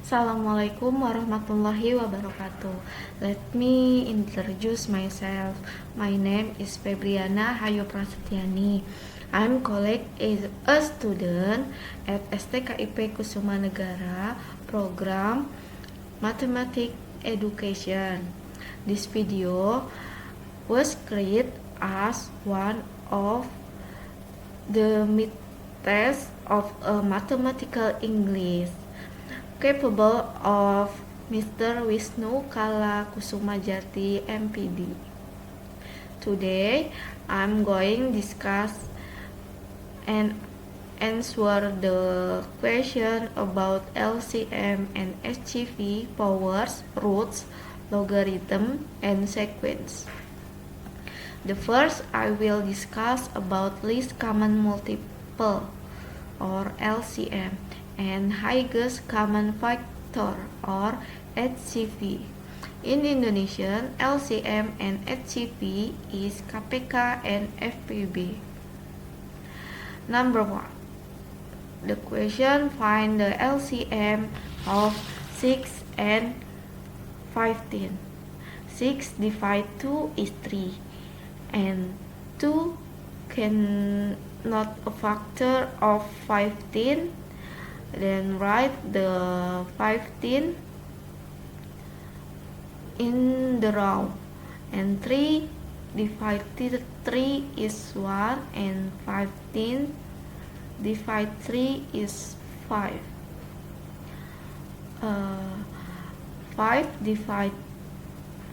Assalamualaikum warahmatullahi wabarakatuh. Let me introduce myself. My name is Febriana Hayu Prasetyani. I'm colleague is a student at STKIP Kusuma Negara program Mathematics Education. This video was created as one of the mid-test of a mathematical English capable of Mr. Wisnu Kala Kusumajati MPD. Today, I'm going to discuss and answer the question about LCM and HCV powers, roots, logarithm, and sequence. The first, I will discuss about least common multiple or LCM and highest common factor or HCV. In Indonesian, LCM and HCV is KPK and FPB. Number 1. The question, find the LCM of 6 and 15. 6 divided 2 is 3 and 2 cannot a factor of 15. Then write the 15 in the row, and 3 divided 3 is 1 and 15 divided 3 is 5. 5 divided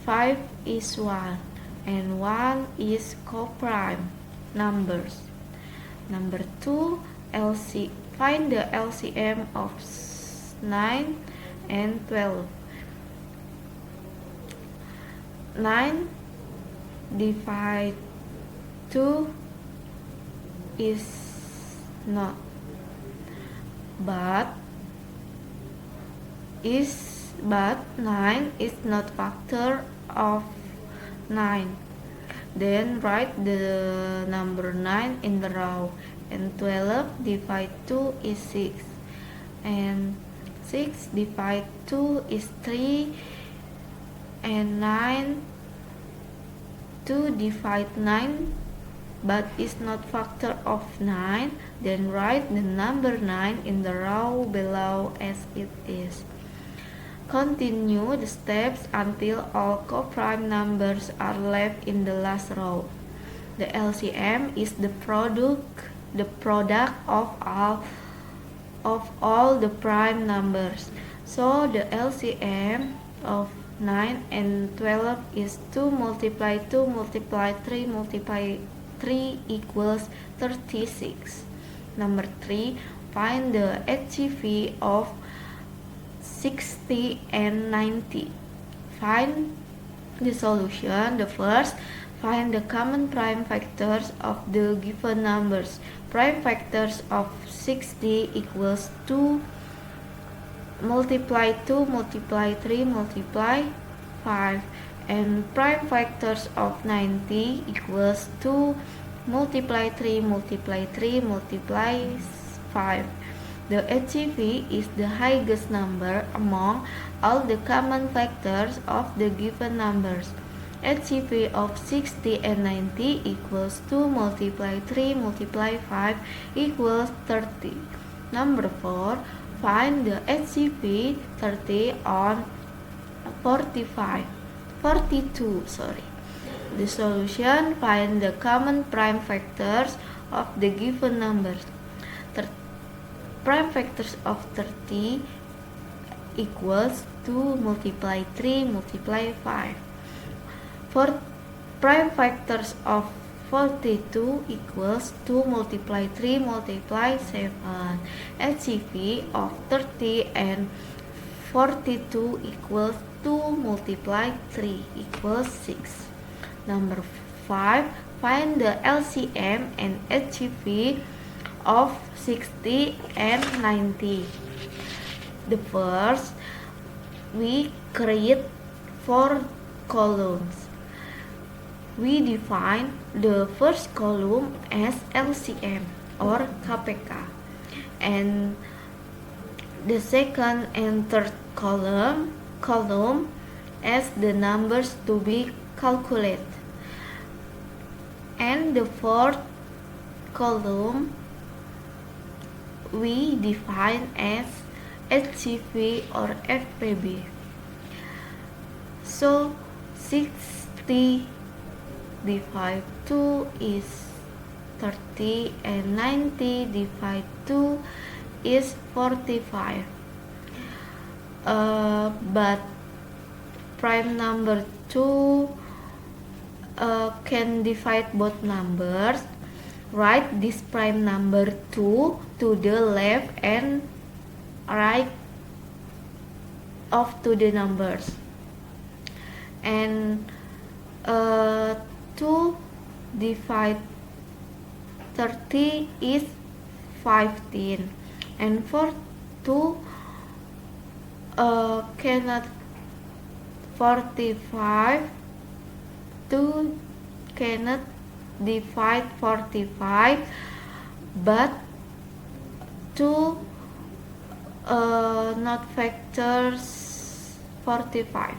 5 is 1 and 1 is co-prime numbers. Number 2, find the LCM of 9 and 12. 9 divided 2 is not, but 9 is not factor of 9. Then write the number 9 in the row, and 12 divided 2 is 6 and 6 divided 2 is 3 and 9 2 divided 9 but is not factor of 9. Then write the number 9 in the row below as it is. Continue the steps until all co-prime numbers are left in the last row. The LCM is the product of all the prime numbers. So the LCM of 9 and 12 is 2 multiply 2 multiply 3 multiply 3 equals 36. Number 3, find the HCV of 60 and 90. Find the solution. The first, find the common prime factors of the given numbers. Prime factors of 60 equals 2 multiply 2 multiply 3 multiply 5, and prime factors of 90 equals 2 multiply 3 multiply 3 multiply 5. The HCV is the highest number among all the common factors of the given numbers. HCV of 60 and 90 equals 2 multiply 3 multiply 5 equals 30. Number 4, find the HCV 30 on 42. The solution, find the common prime factors of the given numbers. Prime factors of 30 equals 2 multiply 3 multiply 5. For prime factors of 42 equals 2 multiply 3 multiply 7. HCV of 30 and 42 equals 2 multiply 3 equals 6. Number 5, find the LCM and HCV of 60 and 90. The first, we create 4 columns. We define the first column as LCM or KPK, and the second and third column as the numbers to be calculated, and the fourth column we define as HCV or FPB. So 60 divided 2 is 30 and 90 divided 2 is 45. But prime number 2 can divide both numbers. Write this prime number 2 to the left and right of to the numbers. And 2 divided 30 is 15, and for 2 cannot 45, 2 cannot divide 45, but 2 not factors 45.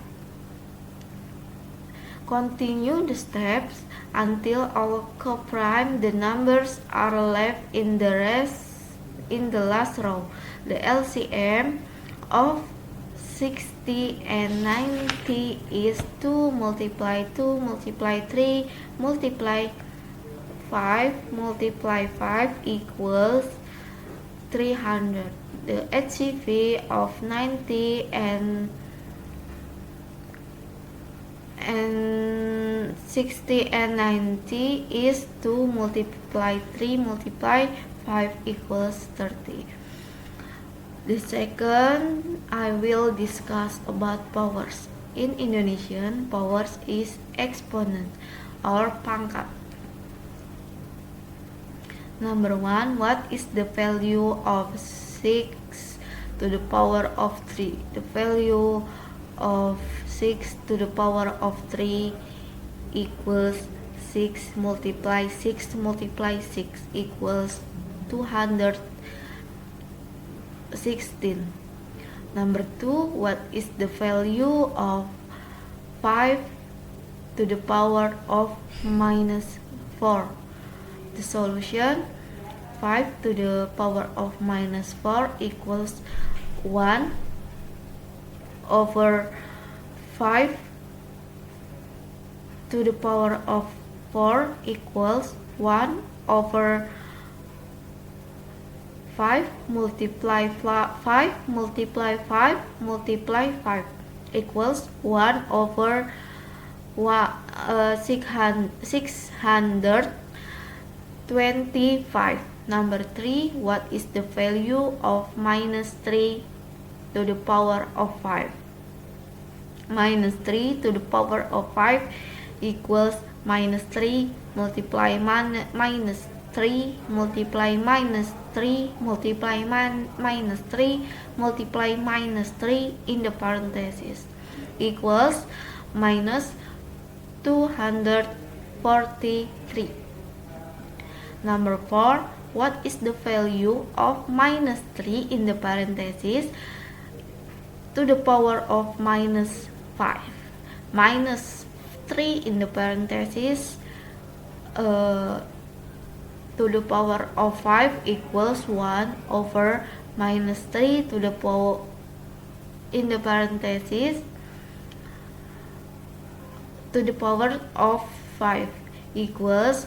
Continue the steps until all co-prime the numbers are left in the last row. The LCM of 60 and 90 is 2 multiply 2 multiply 3 multiply 5 multiply 5 equals 300. The HCV of 90 and 60 and 90 is 2 multiply 3 multiply 5 equals 30. The second, I will discuss about powers. In Indonesian, powers is exponent or pangkat. Number 1, what is the value of 6 to the power of 3? The value of 6 to the power of 3 equals 6 multiply 6 multiply 6 equals 216. Number 2, what is the value of 5 to the power of minus 4? The solution, 5 to the power of minus 4 equals 1 over 5 to the power of 4 equals 1 over 5 multiply 5 multiply 5 multiply 5 equals 1 over 625. Number 3, what is the value of minus 3 to the power of 5? Minus 3 to the power of 5 equals minus 3 multiply minus 3 multiply minus 3 multiply minus 3 multiply minus 3 in the parentheses equals minus 243. Number 4, what is the value of minus 3 in the parentheses to the power of minus 5? Minus 3 in the parentheses to the power of 5 equals 1 over minus 3 to the power in the parentheses to the power of 5 equals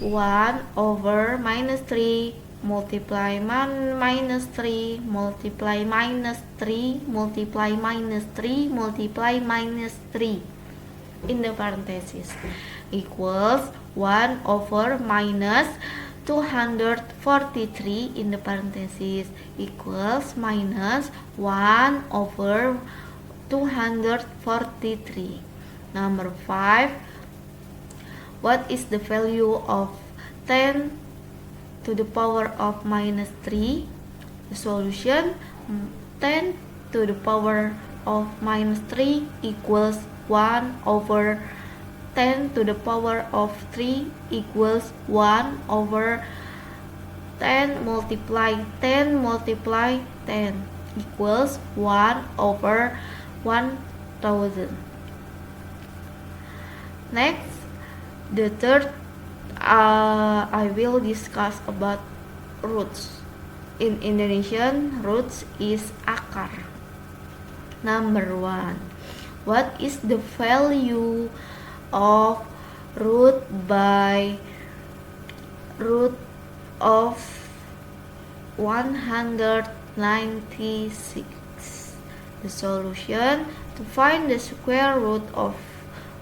1 over minus 3 multiply minus 3 multiply minus 3 multiply minus 3 multiply minus 3 in the parentheses equals 1 over minus 243 in the parentheses equals minus 1 over 243. Number 5, what is the value of 10 to the power of minus 3? The solution, 10 to the power of minus 3 equals 1 over 10 to the power of 3 equals 1 over 10 multiply 10 multiply 10 equals 1 over 1000. Next, the third, I will discuss about roots. In Indonesian, roots is akar. Number 1. What is the value of root by root of 196? The solution: to find the square root of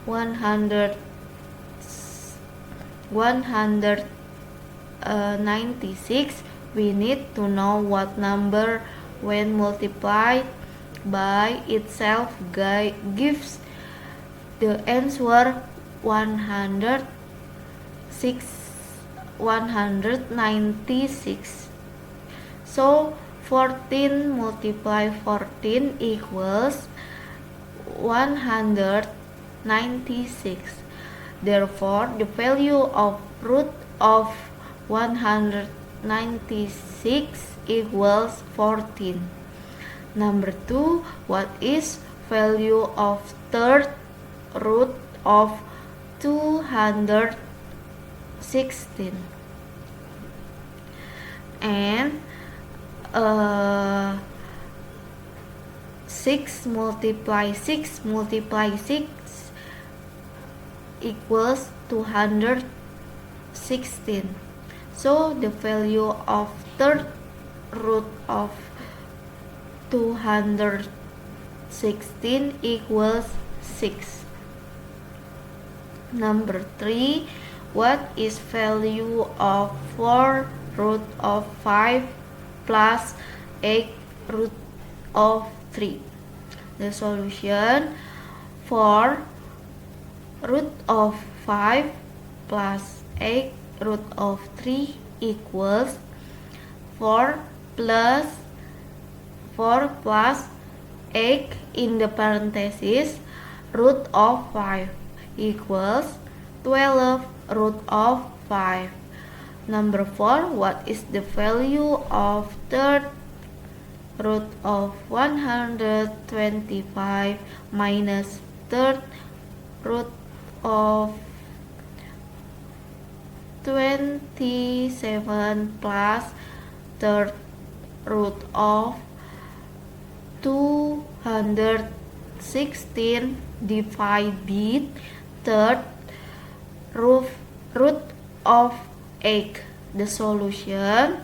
196, we need to know what number when multiplied by itself gives the answer 196. So 14 multiply 14 equals 196. Therefore, the value of root of 196 equals 14. Number 2, what is value of third root of 216? And 6 multiply 6 equals 216. So the value of third root of 216 equals 6. Number 3, what is value of 4 root of 5 plus 8 root of 3? The solution: 4 root of 5 plus 8 root of 3 equals 4 plus 8 in the parenthesis root of 5 equals 12 root of 5. Number 4, what is the value of third root of 125 minus third root of 27 plus third root of 216 divided third root of 8? The solution: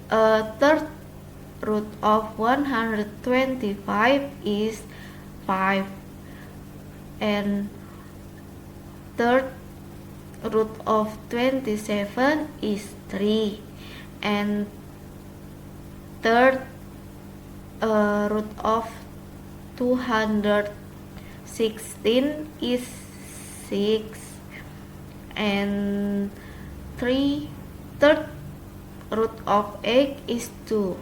third root of 125 is 5, and third root of 27 is 3, and third root of 216 is 6, and third root of 8 is 2.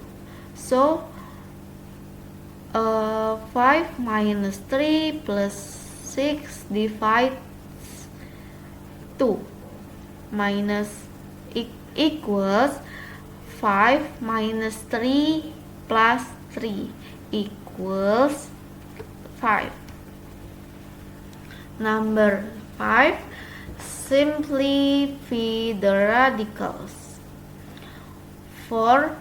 So 5 minus 3 plus 6 divides 2 minus equals 5 minus 3 plus 3 equals 5. Number 5, simplify the radicals. 4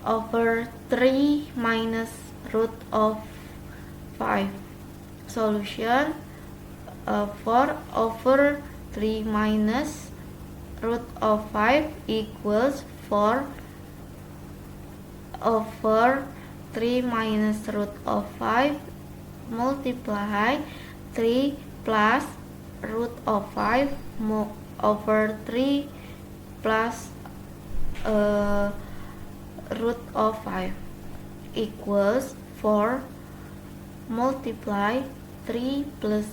over 3 minus root of 5. Solution: 4 over 3 minus root of 5 equals 4 over 3 minus root of 5 multiply 3 plus root of 5 over 3 plus root of 5 equals 4 multiply 3 plus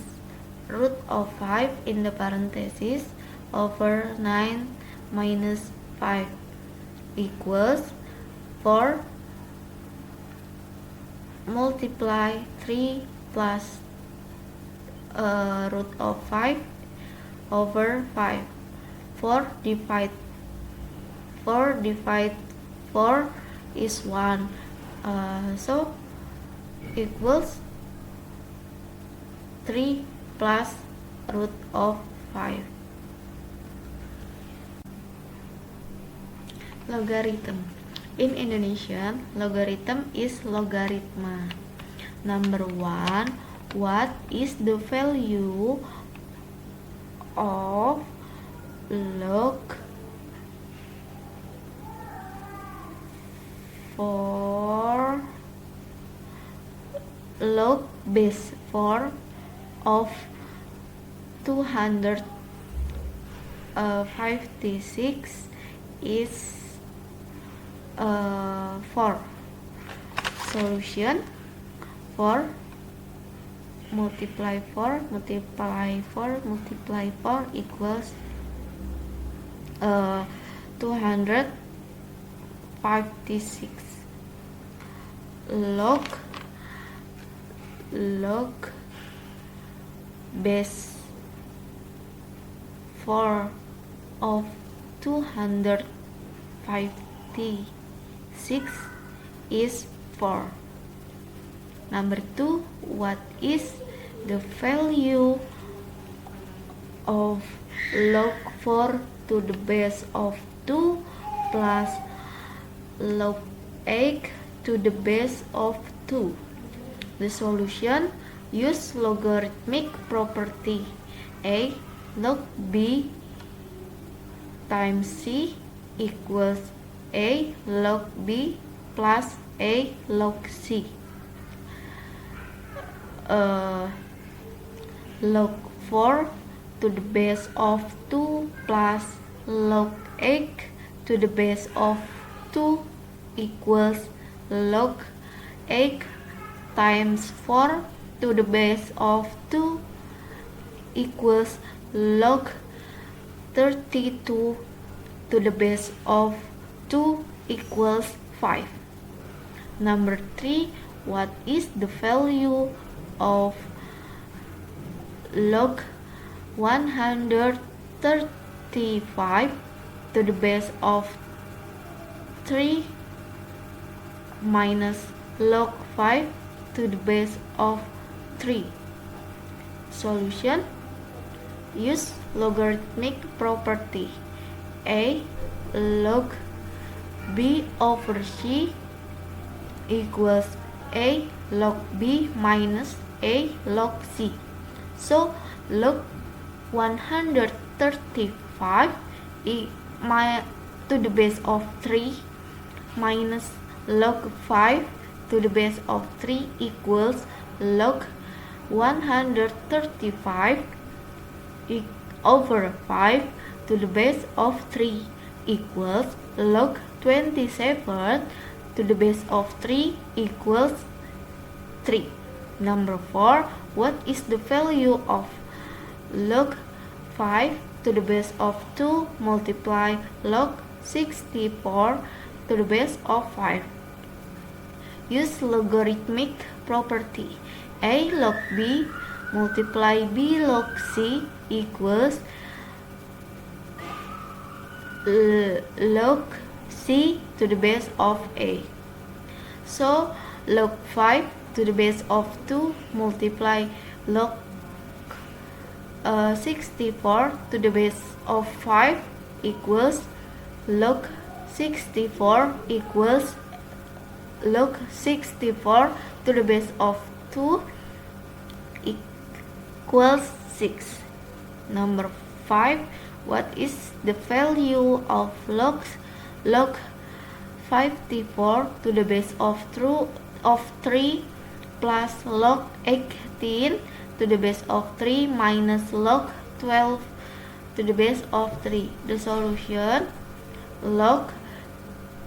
root of 5 in the parenthesis over 9 minus 5 equals 4 multiply 3 plus root of 5 over 5. 4 divide 4 is 1, so equals 3 plus root of 5. Logarithm. In Indonesian, logarithm is logarithma. Number 1, what is the value of log 4 log base 4 of 256 is 4. Solution: 4 multiply 4 multiply 4 multiply 4 equals 256. Log base 4 of 256 is 4. Number 2, what is the value of log 4 to the base of 2 plus log 8 to the base of 2? The solution: use logarithmic property. A log b times c equals a log b plus a log c. Log 4 to the base of 2 plus log 8 to the base of 2 equals log 8 times 4 to the base of 2 equals log 32 to the base of 2 equals 5. Number 3, what is the value of log 135 to the base of 3 minus log 5 to the base of 3? Solution: use logarithmic property. A log b over c equals a log b minus a log c. So log 135 to the base of 3 minus log 5 to the base of 3 equals log 135 over 5 to the base of 3 equals log 27 to the base of 3 equals 3. Number 4, what is the value of log 5 to the base of 2 multiply log 64 to the base of 5? Use logarithmic property. A log b multiply b log c equals log c to the base of a. So log 5 to the base of 2 multiply log 64 to the base of 5 equals log 64 equals log 64 to the base of 2 equals 6. Number 5, what is the value of log 54 to the base of 3 plus log 18 to the base of 3 minus log 12 to the base of 3? The solution: log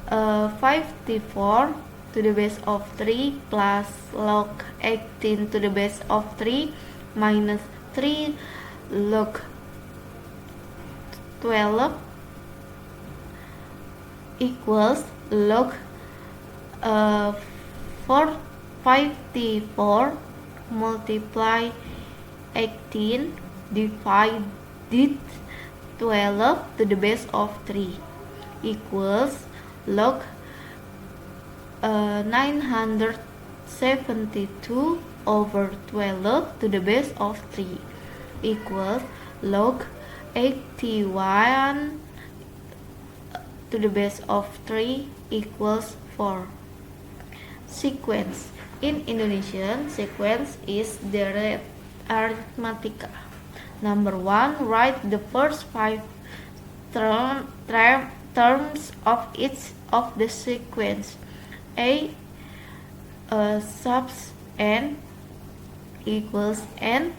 54 to the base of 3 plus log 18 to the base of 3 minus 3 log 12 equals log 54 multiply 18 divided 12 to the base of 3 equals log 972 over 12 to the base of 3 equals log 81 to the base of 3 equals 4. Sequence. In Indonesian, sequence is the arithmetica. Number 1, write the first 5 terms of each of the sequence. A subs n equals n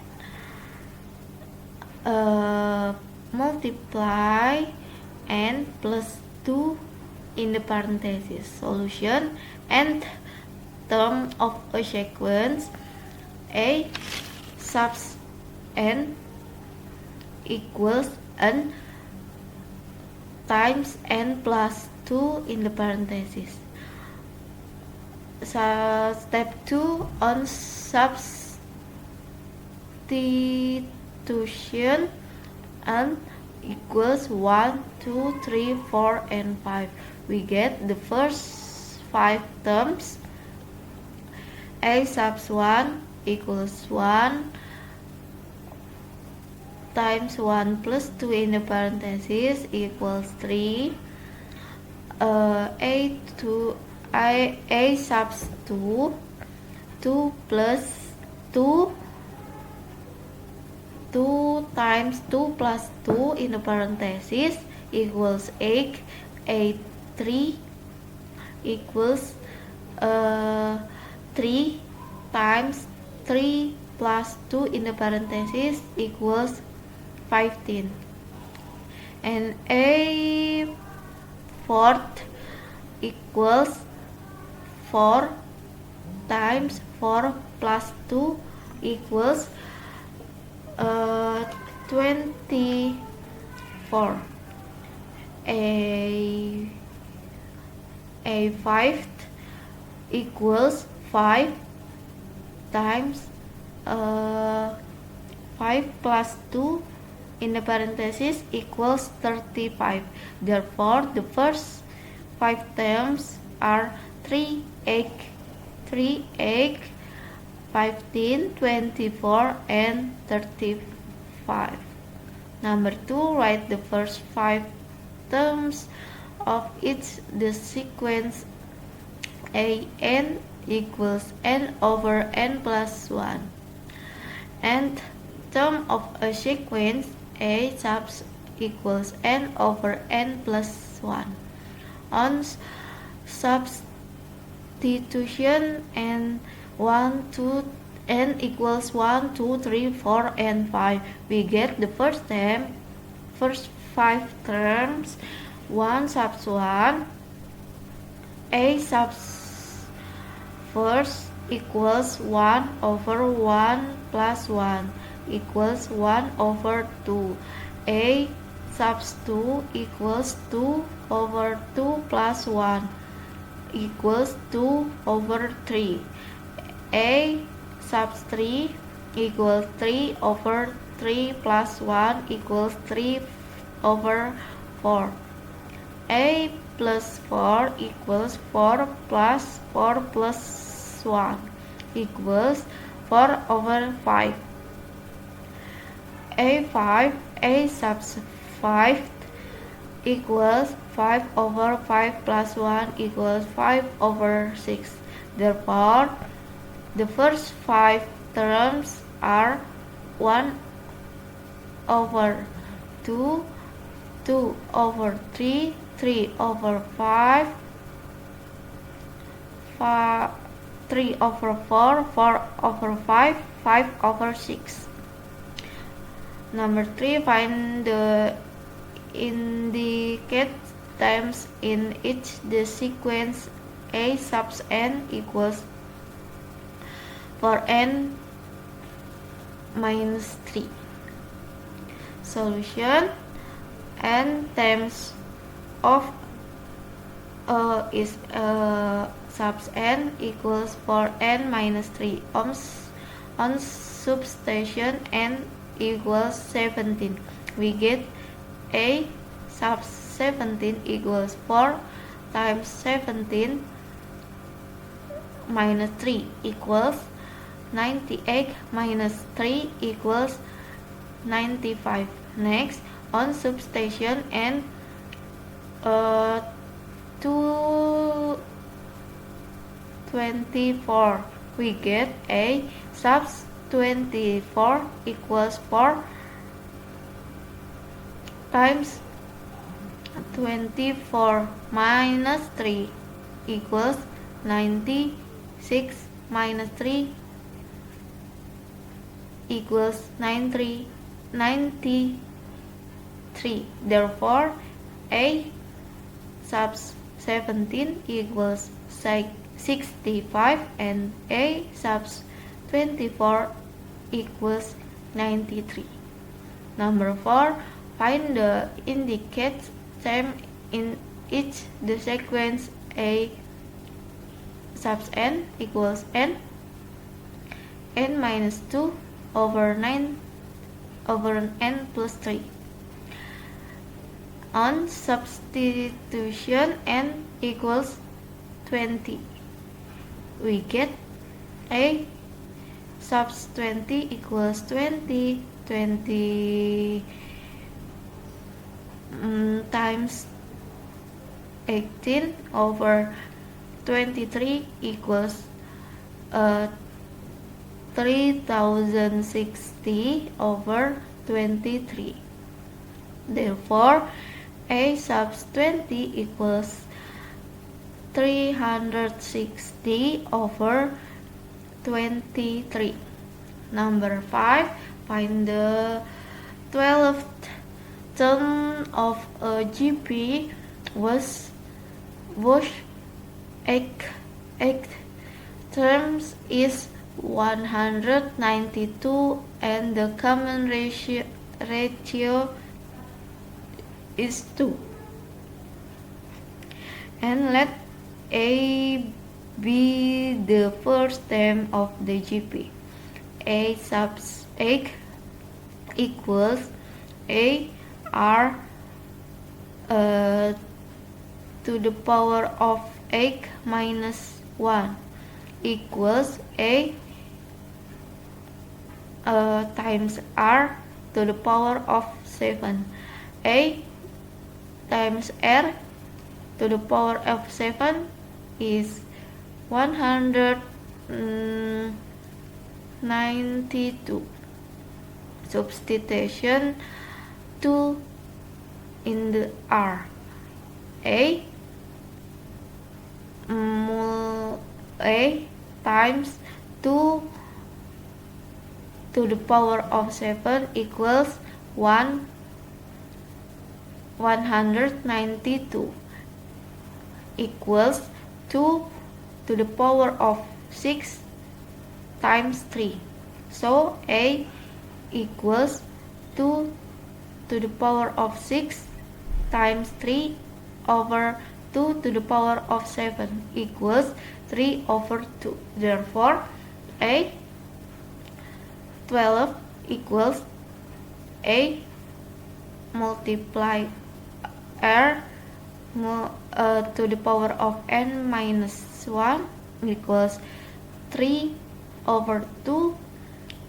multiply n plus 2 in the parenthesis. Solution. Nth term of a sequence. A subs n equals n times n plus 2 in the parenthesis. Step 2 on substitution. N equals 1, 2, 3, 4, and 5. We get the first 5 terms. A subs 1 equals 1 times 1 plus 2 in the parenthesis equals 3. A subs 2 plus 2 times 2 plus 2 in the parenthesis equals 8. A3 equals 3 times 3 plus 2 in the parenthesis equals 15. And A4 equals 4 times 4 plus 2 equals 24. A5 equals 5 times 5 plus 2 in the parenthesis equals 35. Therefore, the first 5 terms are 3, 8, 15, 24, and 35. Number 2, write the first 5 terms of each the sequence. N equals n over n plus 1. Nth term of a sequence. A subs equals n over n plus 1. On substitution, n equals 1, 2, 3, 4, and 5. We get the first 5 terms. 1 subs 1. A subs first equals 1 over 1 plus 1 equals 1 over 2. A subs 2 equals 2 over 2 plus 1 equals 2 over 3. A subs 3 equals 3 over 3 plus 1 equals 3 over 4. A plus 4 equals 4 plus 4 plus 1 equals 4 over 5. A5, A subs 5 equals 5 over 5 plus 1 equals 5 over 6. Therefore, the first 5 terms are 1 over 2, 2 over 3, 3 over 5, 3 over 4, 4 over 5, 5 over 6. Number 3, find the indicate times in each the sequence. A subs n equals for n minus 3. Solution. N times of is subs n equals for n minus 3. On substitution n equals 17. We get A sub 17 equals 4 times 17 minus 3 equals 98 minus 3 equals 95. Next, on substitution and 224, we get A sub 24 equals 4 times 24 minus 3 equals 96 minus 3 equals 93. Therefore, A sub 17 equals 65 and A sub 24 equals 93. Number 4. Find the indicate term in each the sequence A sub n equals n minus 2 over 9 over n plus 3. On substitution n equals 20, we get A sub 20 equals 20 times 18 over 23 equals 3060 over 23. Therefore, A sub 20 equals 360 over 23. Number 5. Find the 12th term of a GP was 8 terms is 192 and the common ratio is 2. And let A be the first term of the GP. A sub 8 equals A r to the power of 8 minus 1 equals A times r to the power of 7. A times r to the power of 7 is 192. Substitution 2 in the r. A times 2 to the power of 7 equals 192 equals 2 to the power of 6 times 3. So A equals 2 to the power of 6 times 3 over 2 to the power of 7 equals 3 over 2. Therefore, A 12 equals A multiply R to the power of n minus 1 equals 3 over 2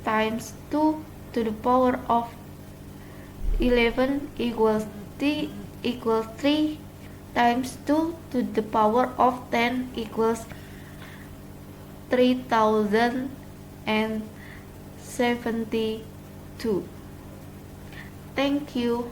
times 2 to the power of 11 equals 3 times 2 to the power of 10 equals 3072. Thank you.